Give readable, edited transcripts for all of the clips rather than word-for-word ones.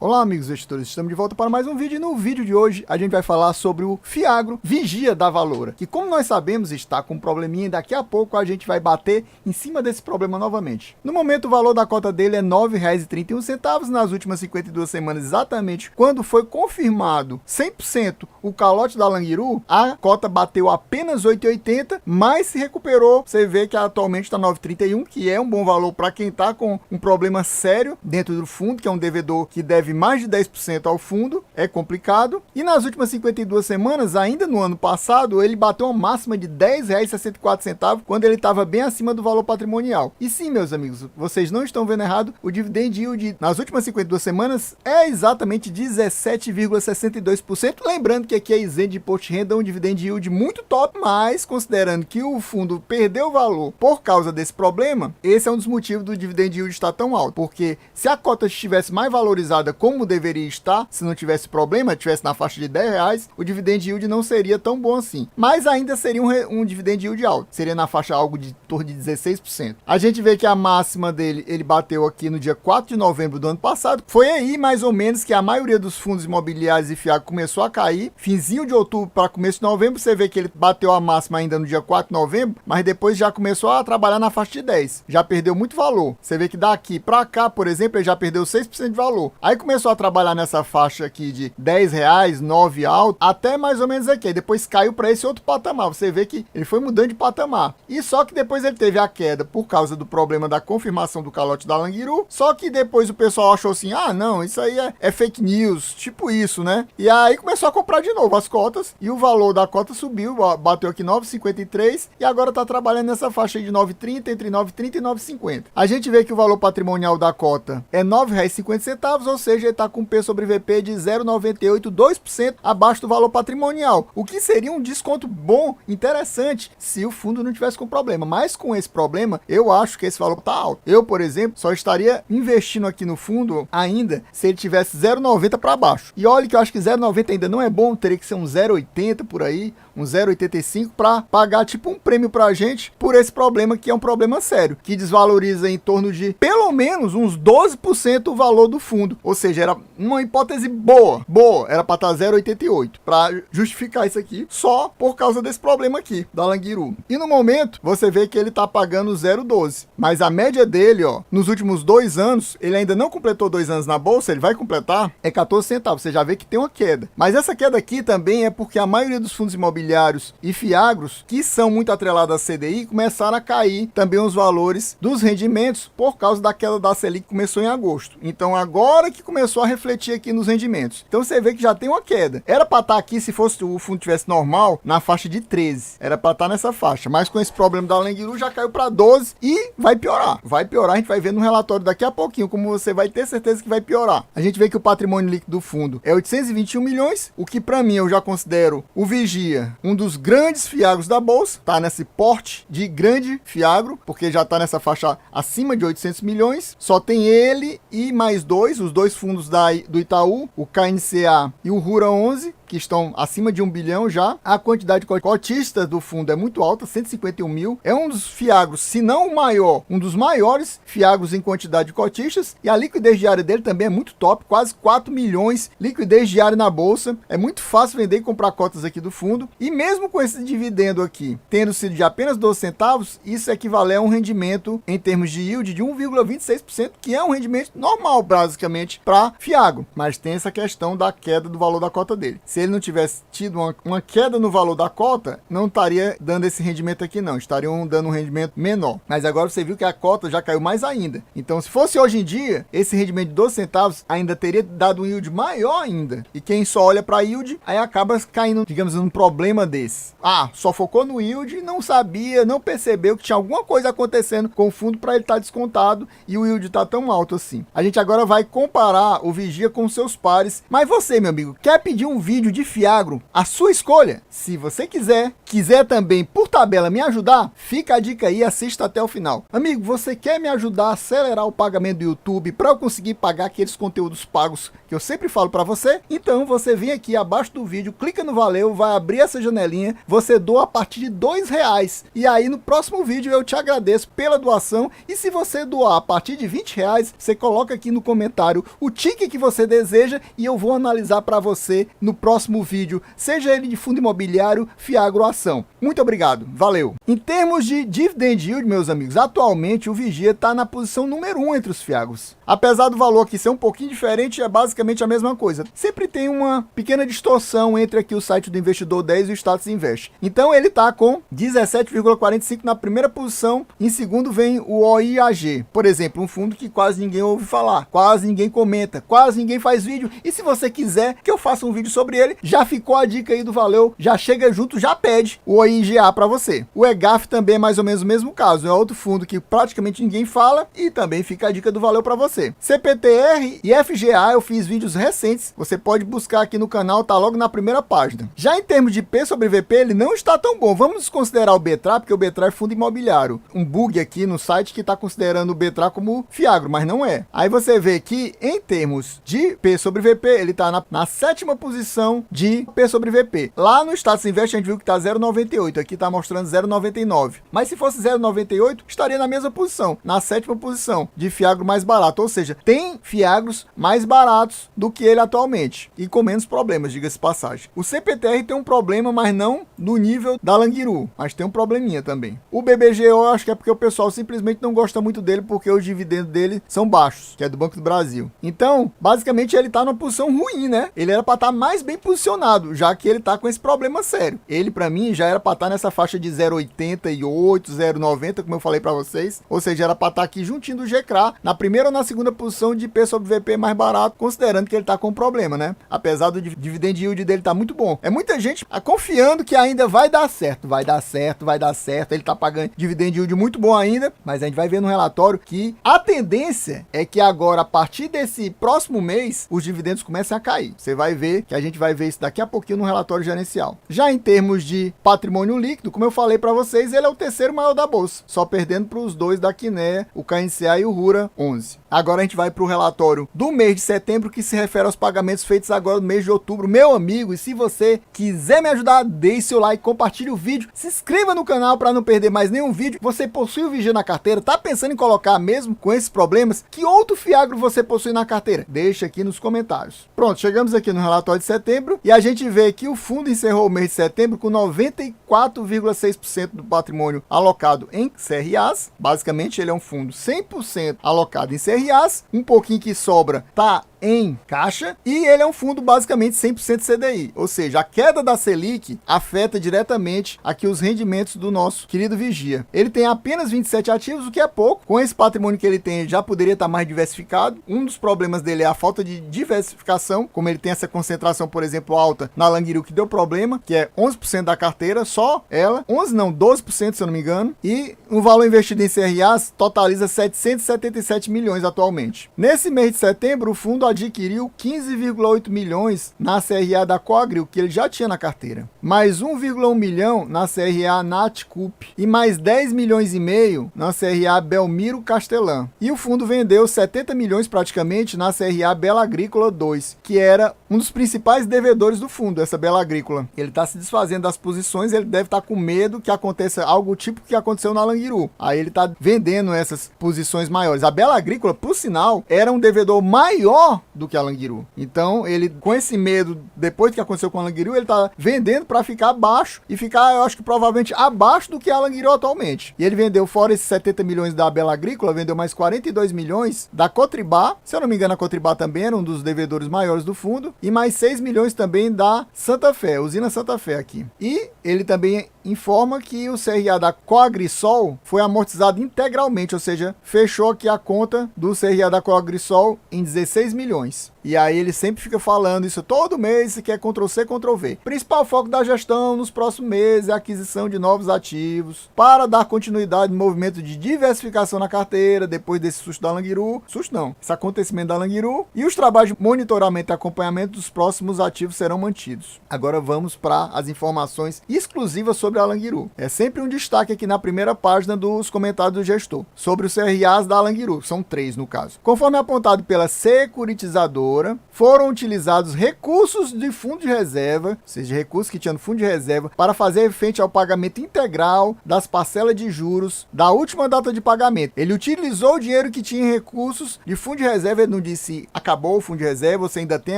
Olá amigos investidores, estamos de volta para mais um vídeo e no vídeo de hoje a gente vai falar sobre o Fiagro Vigia da Valora, que como nós sabemos está com um probleminha e daqui a pouco a gente vai bater em cima desse problema novamente. No momento o valor da cota dele é R$ 9,31, nas últimas 52 semanas exatamente quando foi confirmado 100% o calote da Languiru, a cota bateu apenas R$ 8,80, mas se recuperou, você vê que atualmente está R$ 9,31, que é um bom valor para quem está com um problema sério dentro do fundo, que é um devedor que deve mais de 10% ao fundo, é complicado. E nas últimas 52 semanas, ainda no ano passado, ele bateu uma máxima de R$ 10,64, quando ele estava bem acima do valor patrimonial. E sim, meus amigos, vocês não estão vendo errado, o dividend yield nas últimas 52 semanas é exatamente 17,62%. Lembrando que aqui é isento de imposto de renda, um dividend yield muito top, mas considerando que o fundo perdeu valor por causa desse problema, esse é um dos motivos do dividend yield estar tão alto, porque se a cota estivesse mais valorizada como deveria estar, se não tivesse problema, estivesse na faixa de R$ 10, o dividend yield não seria tão bom assim. Mas ainda seria um dividend yield alto, seria na faixa algo de torno de 16%. A gente vê que a máxima dele, ele bateu aqui no dia 4 de novembro do ano passado. Foi aí mais ou menos que a maioria dos fundos imobiliários e Fiagro começou a cair. Finzinho de outubro para começo de novembro, você vê que ele bateu a máxima ainda no dia 4 de novembro, mas depois já começou a trabalhar na faixa de 10. Já perdeu muito valor. Você vê que daqui para cá, por exemplo, ele já perdeu 6% de valor. Aí começou a trabalhar nessa faixa aqui de R$ 10, 9 alto, até mais ou menos aqui. Aí depois caiu para esse outro patamar. Você vê que ele foi mudando de patamar. E só que depois ele teve a queda por causa do problema da confirmação do calote da Languiru. Só que depois o pessoal achou assim, ah não, isso aí é fake news, tipo isso, né? E aí começou a comprar de novo as cotas e o valor da cota subiu, bateu aqui 9,53 e agora tá trabalhando nessa faixa aí de 9,30, entre 9,30 e 9,50. A gente vê que o valor patrimonial da cota é R$ 9,50, ou seja, ele tá com P sobre VP de 0,98, 2% abaixo do valor patrimonial, o que seria um desconto bom, interessante, se o fundo não tivesse com problema. Mas com esse problema, eu acho que esse valor tá alto. Eu, por exemplo, só estaria investindo aqui no fundo ainda se ele tivesse 0,90 para baixo. E olha que eu acho que 0,90 ainda não é bom, teria que ser um 0,80 por aí, um 0,85 para pagar tipo um prêmio pra gente por esse problema que é um problema sério, que desvaloriza em torno de pelo menos uns 12% o valor do fundo. Ou seja, era uma hipótese boa, era para estar 0,88 para justificar isso aqui só por causa desse problema aqui da Languiru. E no momento você vê que ele tá pagando 0,12, mas a média dele, ó, nos últimos 2 anos, ele ainda não completou 2 anos na bolsa, ele vai completar, é 14 centavos. Você já vê que tem uma queda. Mas essa queda aqui também é porque a maioria dos fundos imobiliários e Fiagros, que são muito atrelados à CDI, começaram a cair também os valores dos rendimentos por causa da queda da Selic que começou em agosto. Então agora que começou a refletir aqui nos rendimentos. Então você vê que já tem uma queda. Era para estar aqui, se fosse o fundo tivesse normal, na faixa de 13. Era para estar nessa faixa. Mas com esse problema da Languiru já caiu para 12 e vai piorar. Vai piorar, a gente vai ver no relatório daqui a pouquinho como você vai ter certeza que vai piorar. A gente vê que o patrimônio líquido do fundo é 821 milhões, o que para mim eu já considero o Vigia um dos grandes Fiagros da bolsa, tá nesse porte de grande Fiagro, porque já tá nessa faixa acima de 800 milhões, só tem ele e mais os dois fundos do Itaú, o KNCA e o Rura 11, que estão acima de 1 bilhão já. A quantidade de cotistas do fundo é muito alta, 151 mil. É um dos Fiagros, se não o maior, um dos maiores Fiagros em quantidade de cotistas. E a liquidez diária dele também é muito top, quase 4 milhões. Liquidez diária na bolsa. É muito fácil vender e comprar cotas aqui do fundo. E mesmo com esse dividendo aqui, tendo sido de apenas 12 centavos, isso equivale a um rendimento em termos de yield de 1,26%, que é um rendimento normal, basicamente, para Fiagro. Mas tem essa questão da queda do valor da cota dele. Se ele não tivesse tido uma queda no valor da cota, não estaria dando esse rendimento aqui não, estariam dando um rendimento menor. Mas agora você viu que a cota já caiu mais ainda. Então se fosse hoje em dia, esse rendimento de 12 centavos ainda teria dado um yield maior ainda. E quem só olha para yield, aí acaba caindo, digamos, num problema desse. Ah, só focou no yield, não sabia, não percebeu que tinha alguma coisa acontecendo com o fundo para ele estar descontado e o yield tá tão alto assim. A gente agora vai comparar o Vigia com seus pares. Mas você, meu amigo, quer pedir um vídeo vídeo de Fiagro, a sua escolha. Se você quiser também por tabela me ajudar, fica a dica aí, assista até o final. Amigo, você quer me ajudar a acelerar o pagamento do YouTube para eu conseguir pagar aqueles conteúdos pagos que eu sempre falo para você? Então você vem aqui abaixo do vídeo, clica no valeu, vai abrir essa janelinha, você doa a partir de R$2 e aí no próximo vídeo eu te agradeço pela doação. E se você doar a partir de R$20, você coloca aqui no comentário o ticket que você deseja e eu vou analisar para você no próximo vídeo, seja ele de fundo imobiliário, Fiagro ou ação. Muito obrigado, valeu! Em termos de dividend yield, meus amigos, atualmente o Vigia está na posição número 1 entre os Fiagros. Apesar do valor aqui ser um pouquinho diferente, é basicamente a mesma coisa. Sempre tem uma pequena distorção entre aqui o site do Investidor 10 e o Status Invest. Então ele está com 17,45 na primeira posição, em segundo vem o OIAG. Por exemplo, um fundo que quase ninguém ouve falar, quase ninguém comenta, quase ninguém faz vídeo. E se você quiser que eu faça um vídeo sobre ele, já ficou a dica aí do valeu, já chega junto, já pede o OIGA para você. O EGAF também é mais ou menos o mesmo caso, é outro fundo que praticamente ninguém fala e também fica a dica do valeu para você. CPTR e FGA eu fiz vídeos recentes, você pode buscar aqui no canal, tá logo na primeira página. Já em termos de P sobre VP, ele não está tão bom. Vamos considerar o BETRA, porque o BETRA é fundo imobiliário. Um bug aqui no site que está considerando o BETRA como Fiagro, mas não é. Aí você vê que em termos de P sobre VP, ele está na sétima posição de P sobre VP. Lá no Status Invest a gente viu que está 0,98, aqui está mostrando 0,99. Mas se fosse 0,98, estaria na mesma posição, na sétima posição de Fiagro mais barato. Ou seja, tem Fiagros mais baratos do que ele atualmente e com menos problemas, diga-se passagem. O CPTR tem um problema, mas não no nível da Languiru, mas tem um probleminha também. O BBGO eu acho que é porque o pessoal simplesmente não gosta muito dele porque os dividendos dele são baixos, que é do Banco do Brasil. Então, basicamente ele tá numa posição ruim, né? Ele era para estar mais bem posicionado, já que ele tá com esse problema sério. Ele para mim já era para estar nessa faixa de 0,88, 0,90, como eu falei para vocês, ou seja, era para estar aqui juntinho do GCRA, na primeira ou na segunda posição de P sobre VP mais barato, considerando que ele tá com um problema, né? Apesar do dividend yield dele tá muito bom. É muita gente confiando que ainda vai dar certo, vai dar certo, vai dar certo. Ele tá pagando dividend yield muito bom ainda, mas a gente vai ver no relatório que a tendência é que agora, a partir desse próximo mês, os dividendos comecem a cair. Você vai ver que a gente vai ver isso daqui a pouquinho no relatório gerencial. Já em termos de patrimônio líquido, como eu falei para vocês, ele é o terceiro maior da bolsa, só perdendo para os dois da Quinéia, o KNCA e o Rura 11. Agora a gente vai para o relatório do mês de setembro, que se refere aos pagamentos feitos agora no mês de outubro. Meu amigo, e se você quiser me ajudar, deixe seu like, compartilhe o vídeo, se inscreva no canal para não perder mais nenhum vídeo. Você possui o Vigia na carteira? Tá pensando em colocar mesmo com esses problemas? Que outro Fiagro você possui na carteira? Deixa aqui nos comentários. Pronto, chegamos aqui no relatório de setembro e a gente vê que o fundo encerrou o mês de setembro com 94,6% do patrimônio alocado em CRAs. Basicamente ele é um fundo 100% alocado em CRAs, um pouquinho que sobra tá em caixa, e ele é um fundo basicamente 100% CDI, ou seja, a queda da Selic afeta diretamente aqui os rendimentos do nosso querido Vigia. Ele tem apenas 27 ativos, o que é pouco. Com esse patrimônio que ele tem, ele já poderia estar mais diversificado. Um dos problemas dele é a falta de diversificação, como ele tem essa concentração, por exemplo, alta na Languiru, que deu problema, que é 11% da carteira, só ela, 11 não, 12% se eu não me engano, e o valor investido em CRAs totaliza 777 milhões atualmente. Nesse mês de setembro, o fundo adquiriu 15,8 milhões na CRA da Coagril, que ele já tinha na carteira, mais 1,1 milhão na CRA Natcup e mais 10 milhões e meio na CRA Belmiro Castelã. E o fundo vendeu 70 milhões praticamente na CRA Bela Agrícola 2, que era um dos principais devedores do fundo, essa Bela Agrícola. Ele está se desfazendo das posições, ele deve estar com medo que aconteça algo tipo que aconteceu na Languiru. Aí ele está vendendo essas posições maiores. A Bela Agrícola, por sinal, era um devedor maior do que a Languiru. Então, ele, com esse medo, depois do que aconteceu com a Languiru, ele tá vendendo para ficar abaixo e ficar, eu acho que provavelmente abaixo do que a Languiru atualmente. E ele vendeu, fora esses 70 milhões da Bela Agrícola, vendeu mais 42 milhões da Cotribá. Se eu não me engano, a Cotribá também era um dos devedores maiores do fundo. E mais 6 milhões também da Santa Fé, usina Santa Fé aqui. E ele também informa que o CRA da Coagrisol foi amortizado integralmente, ou seja, fechou aqui a conta do CRA da Coagrisol em 16 milhões. E aí ele sempre fica falando isso todo mês, que é Ctrl+C, Ctrl+V. Principal foco da gestão nos próximos meses é a aquisição de novos ativos para dar continuidade no movimento de diversificação na carteira, depois desse susto da Languiru. Susto não, esse acontecimento da Languiru. E os trabalhos de monitoramento e acompanhamento dos próximos ativos serão mantidos. Agora vamos para as informações exclusivas sobre a Languiru. É sempre um destaque aqui na primeira página dos comentários do gestor, sobre os CRAs da Languiru, são 3 no caso. Conforme apontado pela securitizadora, foram utilizados recursos de fundo de reserva, ou seja, recursos que tinham no fundo de reserva, para fazer frente ao pagamento integral das parcelas de juros da última data de pagamento. Ele utilizou o dinheiro que tinha em recursos de fundo de reserva, ele não disse acabou o fundo de reserva, você ainda tem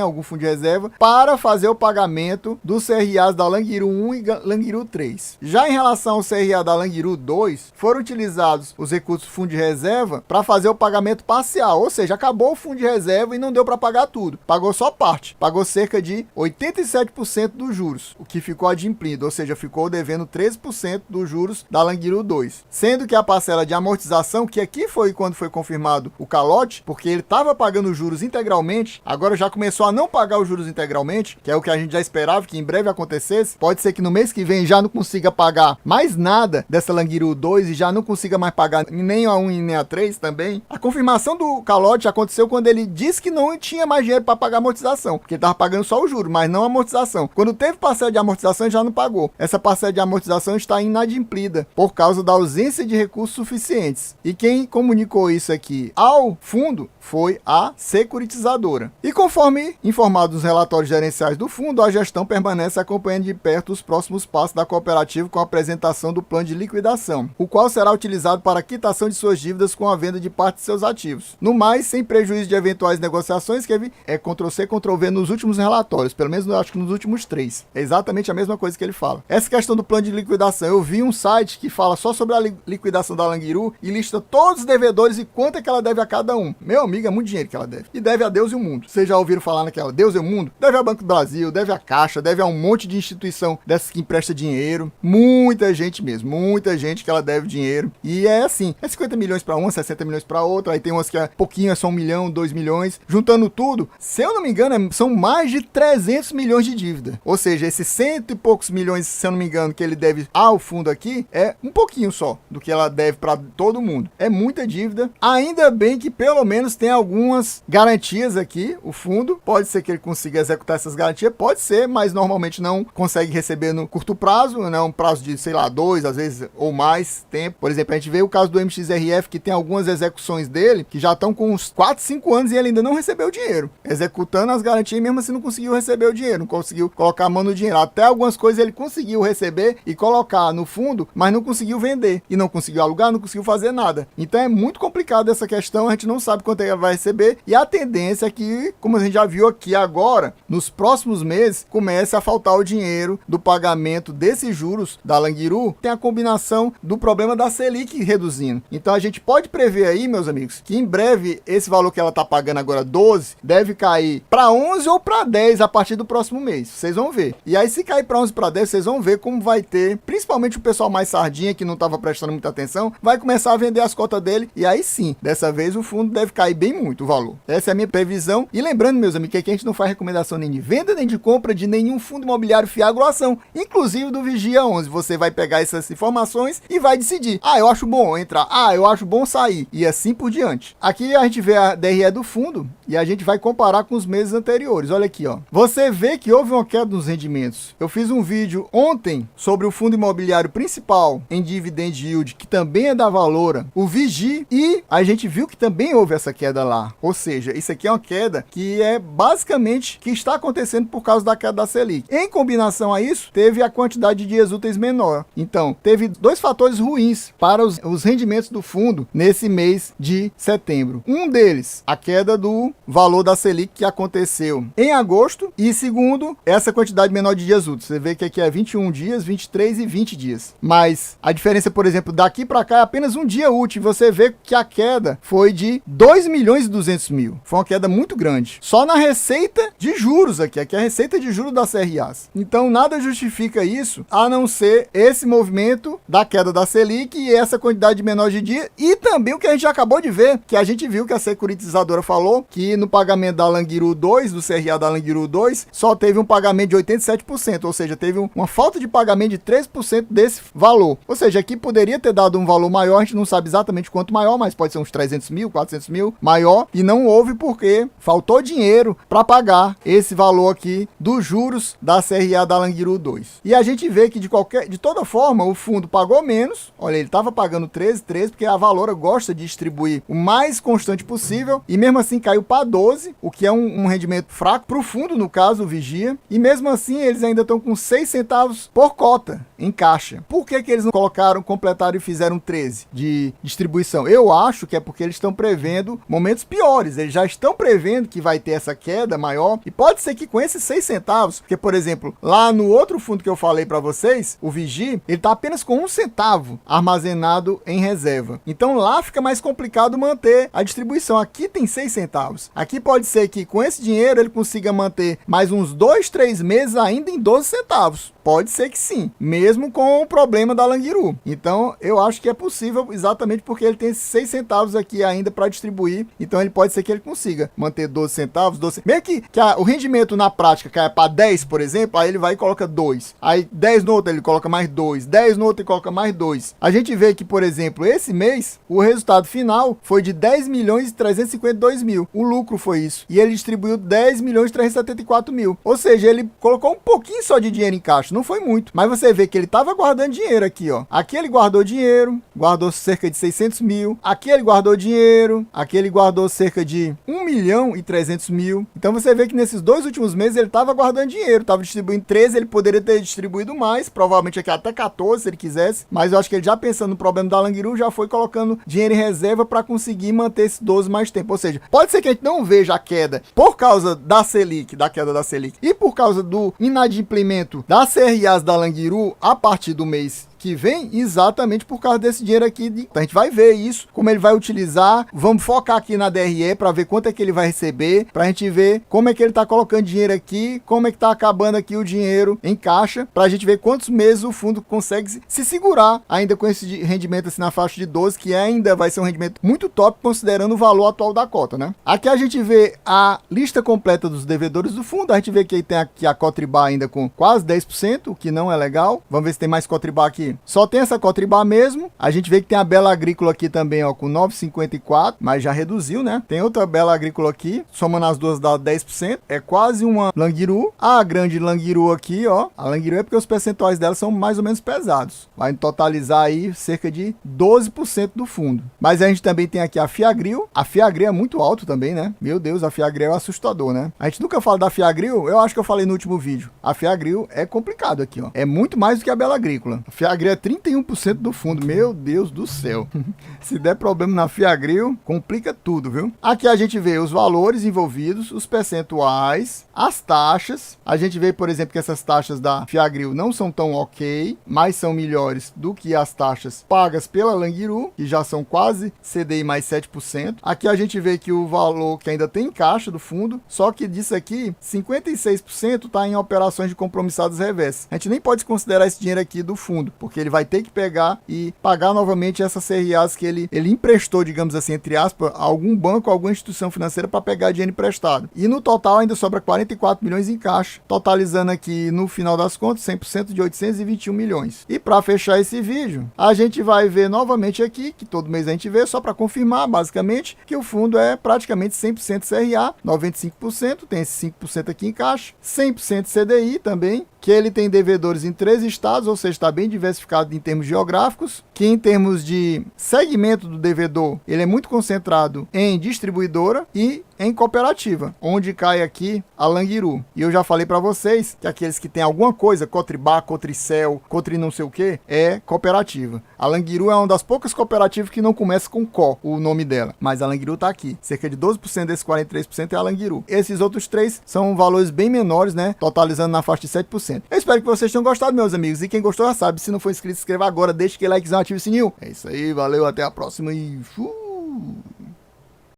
algum fundo de reserva, para fazer o pagamento dos CRAs da Languiru 1 e Languiru 3. Já em relação ao CRA da Languiru 2, foram utilizados os recursos do fundo de reserva para fazer o pagamento parcial, ou seja, acabou o fundo de reserva e não deu para pagar tudo, pagou só parte, pagou cerca de 87% dos juros, o que ficou adimplido, ou seja, ficou devendo 13% dos juros da Languiru 2, sendo que a parcela de amortização, que aqui foi quando foi confirmado o calote, porque ele estava pagando os juros integralmente, agora já começou a não pagar os juros integralmente, que é o que a gente já esperava que em breve acontecesse. Pode ser que no mês que vem já não consiga pagar mais nada dessa Languiru 2 e já não consiga mais pagar nem a 1 e nem a 3 também. A confirmação do calote aconteceu quando ele disse que não tinha mais dinheiro para pagar a amortização, porque ele estava pagando só o juro, mas não a amortização. Quando teve parcela de amortização, já não pagou. Essa parcela de amortização está inadimplida por causa da ausência de recursos suficientes. E quem comunicou isso aqui ao fundo foi a securitizadora. E conforme informado nos relatórios gerenciais do fundo, a gestão permanece acompanhando de perto os próximos passos da cooperativa com a apresentação do plano de liquidação, o qual será utilizado para a quitação de suas dívidas com a venda de parte de seus ativos. No mais, sem prejuízo de eventuais negociações, que é Ctrl+C, Ctrl+V nos últimos relatórios, pelo menos eu acho que nos últimos 3. É exatamente a mesma coisa que ele fala. Essa questão do plano de liquidação, eu vi um site que fala só sobre a liquidação da Languiru e lista todos os devedores e quanto é que ela deve a cada um. Meu amigo, é muito dinheiro que ela deve. E deve a Deus e o mundo. Vocês já ouviram falar naquela Deus e o mundo? Deve ao Banco do Brasil, deve à Caixa, deve a um monte de instituição dessas que empresta dinheiro. Muita gente mesmo, muita gente que ela deve dinheiro. E é assim, é 50 milhões para uma, 60 milhões para outra, aí tem umas que é pouquinho, é só 1 milhão, 2 milhões. Juntando tudo, se eu não me engano, são mais de 300 milhões de dívida. Ou seja, esses 100 e poucos milhões, se eu não me engano, que ele deve ao fundo aqui, é um pouquinho só do que ela deve para todo mundo. É muita dívida. Ainda bem que pelo menos tem algumas garantias aqui, o fundo. Pode ser que ele consiga executar essas garantias, pode ser, mas normalmente não consegue receber no curto prazo, né? Um prazo de, sei lá, 2, às vezes, ou mais tempo. Por exemplo, a gente vê o caso do MXRF, que tem algumas execuções dele, que já estão com uns 4, 5 anos e ele ainda não recebeu o dinheiro. Executando as garantias, mesmo assim não conseguiu receber o dinheiro, não conseguiu colocar a mão no dinheiro. Até algumas coisas ele conseguiu receber e colocar no fundo, mas não conseguiu vender. E não conseguiu alugar, não conseguiu fazer nada. Então é muito complicado essa questão, a gente não sabe quanto ele vai receber. E a tendência é que, como a gente já viu aqui agora, nos próximos meses, comece a faltar o dinheiro do pagamento desses juros da Languiru. Tem a combinação do problema da Selic reduzindo. Então a gente pode prever aí, meus amigos, que em breve esse valor que ela está pagando agora, 12, deve cair para 11 ou para 10 a partir do próximo mês. Vocês vão ver. E aí, se cair para 11 para 10, vocês vão ver como vai ter, principalmente o pessoal mais sardinha que não estava prestando muita atenção, vai começar a vender as cotas dele. E aí sim, dessa vez o fundo deve cair bem muito o valor. Essa é a minha previsão. E lembrando, meus amigos, que aqui a gente não faz recomendação nem de venda nem de compra de nenhum fundo imobiliário fiado ou ação, inclusive do Vigia 11. Você vai pegar essas informações e vai decidir. Ah, eu acho bom entrar. Ah, eu acho bom sair. E assim por diante. Aqui a gente vê a DRE do fundo e a gente vai comparar com os meses anteriores. Olha aqui, ó. Você vê que houve uma queda nos rendimentos. Eu fiz um vídeo ontem sobre o fundo imobiliário principal em dividend yield, que também é da Valora, o Vigi, e a gente viu que também houve essa queda lá. Ou seja, isso aqui é uma queda que é basicamente que está acontecendo por causa da queda da Selic. Em combinação a isso, teve a quantidade de dias úteis menor. Então, teve dois fatores ruins para os rendimentos do fundo nesse mês de setembro. Um deles, a queda do valor da Selic que aconteceu em agosto, e segundo, essa quantidade menor de dias úteis. Você vê que aqui é 21 dias, 23 e 20 dias. Mas a diferença, por exemplo, daqui para cá é apenas um dia útil. Você vê que a queda foi de 2 milhões e 200 mil. Foi uma queda muito grande. Só na receita de juros aqui é a receita de juros das CRAs. Então nada justifica isso, a não ser esse movimento da queda da Selic e essa quantidade menor de dia, e também o que a gente acabou de ver, que a gente viu que a securitizadora falou que no pagamento pagamento da Languiru 2, do CRA da Languiru 2, só teve um pagamento de 87%, ou seja, teve uma falta de pagamento de 13% desse valor. Ou seja, aqui poderia ter dado um valor maior, a gente não sabe exatamente quanto maior, mas pode ser uns 300 mil, 400 mil maior, e não houve porque faltou dinheiro para pagar esse valor aqui dos juros da CRA da Languiru 2. E a gente vê que de toda forma o fundo pagou menos, olha, ele estava pagando 13, porque a Valora gosta de distribuir o mais constante possível, e mesmo assim caiu para 12, o que é um rendimento fraco para o fundo, no caso, o Vigia, e mesmo assim eles ainda estão com 6 centavos por cota em caixa. Por que eles não completaram e fizeram 13 de distribuição? Eu acho que é porque eles estão prevendo momentos piores, eles já estão prevendo que vai ter essa queda maior, e pode ser que com esses 6 centavos, porque, por exemplo, lá no outro fundo que eu falei para vocês, o Vigi, ele está apenas com 1 centavo armazenado em reserva. Então lá fica mais complicado manter a distribuição. Aqui tem 6 centavos. Aqui pode ser que com esse dinheiro ele consiga manter mais uns 2, 3 meses ainda em 12 centavos. Pode ser que sim, mesmo com o problema da Languiru. Então, eu acho que é possível exatamente porque ele tem esses 6 centavos aqui ainda para distribuir. Então, ele pode ser que ele consiga manter 12 centavos, 12. Mesmo que o rendimento na prática caia para 10, por exemplo, aí ele vai e coloca 2. Aí 10 no outro ele coloca mais 2. 10 no outro ele coloca mais 2. A gente vê que, por exemplo, esse mês, o resultado final foi de 10 milhões e 352 mil. O lucro foi isso. E ele distribuiu 10 milhões e 374 mil. Ou seja, ele colocou um pouquinho só de dinheiro em caixa. Não foi muito, mas você vê que ele estava guardando dinheiro aqui, ó. Aqui ele guardou dinheiro, guardou cerca de 600 mil. Aqui ele guardou dinheiro, aqui ele guardou cerca de 1 milhão e 300 mil. Então você vê que nesses 2 últimos meses ele estava guardando dinheiro, estava distribuindo 13, ele poderia ter distribuído mais, provavelmente aqui até 14 se ele quisesse, mas eu acho que ele já pensando no problema da Languiru, já foi colocando dinheiro em reserva para conseguir manter esses 12 mais tempo. Ou seja, pode ser que a gente não veja a queda por causa da Selic, da queda da Selic, e por causa do inadimplemento da CRAs da Languiru a partir do mês que vem, exatamente por causa desse dinheiro aqui. Então a gente vai ver isso, como ele vai utilizar. Vamos focar aqui na DRE para ver quanto é que ele vai receber, para a gente ver como é que ele está colocando dinheiro aqui, como é que está acabando aqui o dinheiro em caixa, para a gente ver quantos meses o fundo consegue se segurar ainda com esse rendimento assim na faixa de 12, que ainda vai ser um rendimento muito top considerando o valor atual da cota, né? Aqui a gente vê a lista completa dos devedores do fundo. A gente vê que tem aqui a Cotribá ainda com quase 10%, o que não é legal. Vamos ver se tem mais Cotribá aqui. Só tem essa Cotribá mesmo. A gente vê que tem a Bela Agrícola aqui também, ó, com 9,54, mas já reduziu, né? Tem outra Bela Agrícola aqui, somando as duas dá 10%. É quase uma Languiru. A grande Languiru aqui, ó. A Languiru é porque os percentuais dela são mais ou menos pesados. Vai totalizar aí cerca de 12% do fundo. Mas a gente também tem aqui a Fiagril. A Fiagril é muito alto também, né? Meu Deus, a Fiagril é assustador, né? A gente nunca fala da Fiagril, eu acho que eu falei no último vídeo. A Fiagril é complicado aqui, ó. É muito mais do que a Bela Agrícola. A Fiagril é 31% do fundo. Meu Deus do céu. Se der problema na Fiagril, complica tudo, viu? Aqui a gente vê os valores envolvidos, os percentuais, as taxas. A gente vê, por exemplo, que essas taxas da Fiagril não são tão ok, mas são melhores do que as taxas pagas pela Languiru, que já são quase CDI mais 7%. Aqui a gente vê que o valor que ainda tem em caixa do fundo, só que disso aqui, 56% está em operações de compromissados reversos. A gente nem pode considerar esse dinheiro aqui do fundo, porque ele vai ter que pegar e pagar novamente essas CRAs que ele emprestou, digamos assim, entre aspas, a algum banco, alguma instituição financeira para pegar dinheiro emprestado. E no total ainda sobra 44 milhões em caixa, totalizando aqui no final das contas 100% de 821 milhões. E para fechar esse vídeo, a gente vai ver novamente aqui, que todo mês a gente vê, só para confirmar basicamente que o fundo é praticamente 100% CRA, 95%, tem esse 5% aqui em caixa, 100% CDI também, que ele tem devedores em 3 estados, ou seja, está bem diversificado em termos geográficos, que em termos de segmento do devedor, ele é muito concentrado em distribuidora e em cooperativa, onde cai aqui a Languiru. E eu já falei para vocês que aqueles que têm alguma coisa, Cotribá, Cotricel, Cotri não sei o que, é cooperativa. A Languiru é uma das poucas cooperativas que não começa com CO, o nome dela, mas a Languiru tá aqui. Cerca de 12% desses 43% é a Languiru. Esses outros 3 são valores bem menores, né, totalizando na faixa de 7%. Eu espero que vocês tenham gostado, meus amigos, e quem gostou já sabe, se não for inscrito, se inscreva agora, deixa aquele likezão, ative o sininho. É isso aí, valeu, até a próxima e fui!